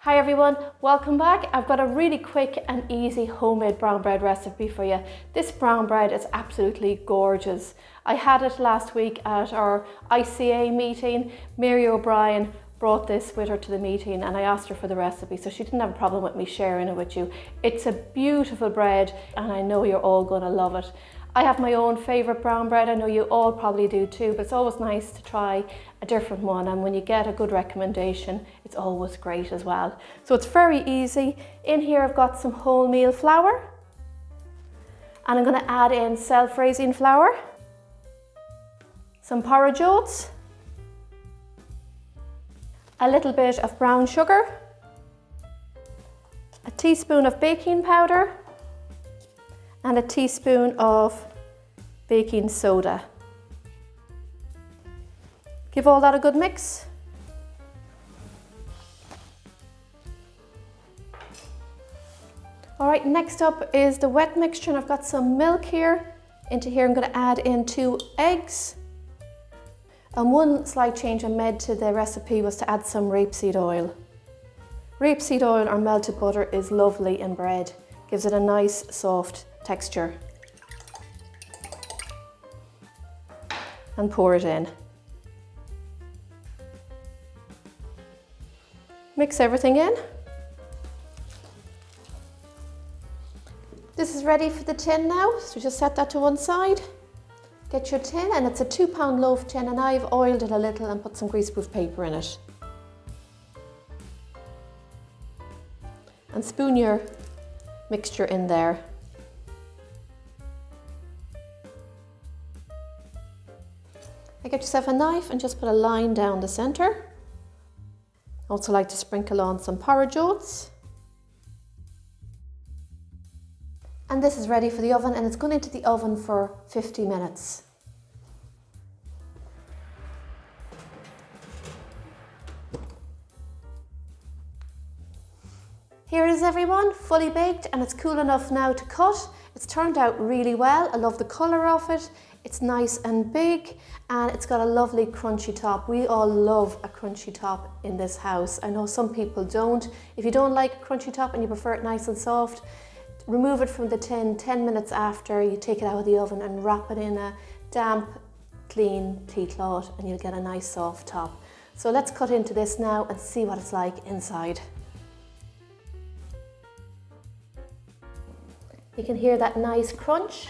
Hi everyone, welcome back. I've got a really quick and easy homemade brown bread recipe for you. This brown bread is absolutely gorgeous. I had it last week at our ICA meeting. Mary O'Brien brought this with her to the meeting and I asked her for the recipe, so she didn't have a problem with me sharing it with you. It's a beautiful bread and I know you're all going to love it. I have my own favourite brown bread, I know you all probably do too, but it's always nice to try a different one, and when you get a good recommendation, it's always great as well. So it's very easy. In here I've got some wholemeal flour, and I'm going to add in self-raising flour, some porridge oats, a little bit of brown sugar, a teaspoon of baking powder, and a teaspoon of baking soda. Give all that a good mix. All right, next up is the wet mixture, and I've got some milk here. Into here I'm going to add in 2 eggs. And one slight change I made to the recipe was to add some rapeseed oil. Rapeseed oil or melted butter is lovely in bread. Gives it a nice soft texture. And pour it in. Mix everything in. This is ready for the tin now, so just set that to one side. Get your tin, and it's a 2-pound loaf tin, and I've oiled it a little and put some greaseproof paper in it. And spoon your mixture in there. Get yourself a knife and just put a line down the centre. Also like to sprinkle on some porridge oats. And this is ready for the oven, and it's gone into the oven for 50 minutes. Here it is everyone, fully baked, and it's cool enough now to cut. It's turned out really well. I love the colour of it. It's nice and big, and it's got a lovely crunchy top. We all love a crunchy top in this house. I know some people don't. If you don't like a crunchy top and you prefer it nice and soft, remove it from the tin 10 minutes after you take it out of the oven and wrap it in a damp, clean tea cloth, and you'll get a nice soft top. So let's cut into this now and see what it's like inside. You can hear that nice crunch.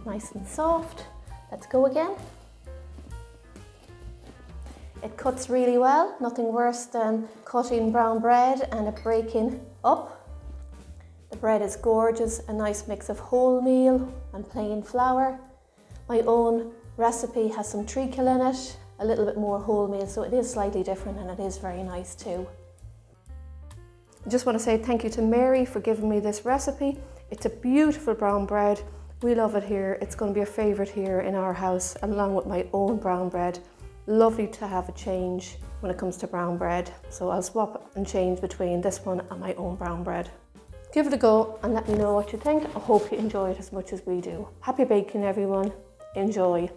Nice and soft. Let's go again. It cuts really well, nothing worse than cutting brown bread and it breaking up. The bread is gorgeous, a nice mix of wholemeal and plain flour. My own recipe has some treacle in it, a little bit more wholemeal, so it is slightly different and it is very nice too. I just want to say thank you to Mary for giving me this recipe. It's a beautiful brown bread. We love it here. It's going to be a favourite here in our house, along with my own brown bread. Lovely to have a change when it comes to brown bread. So I'll swap and change between this one and my own brown bread. Give it a go and let me know what you think. I hope you enjoy it as much as we do. Happy baking everyone. Enjoy.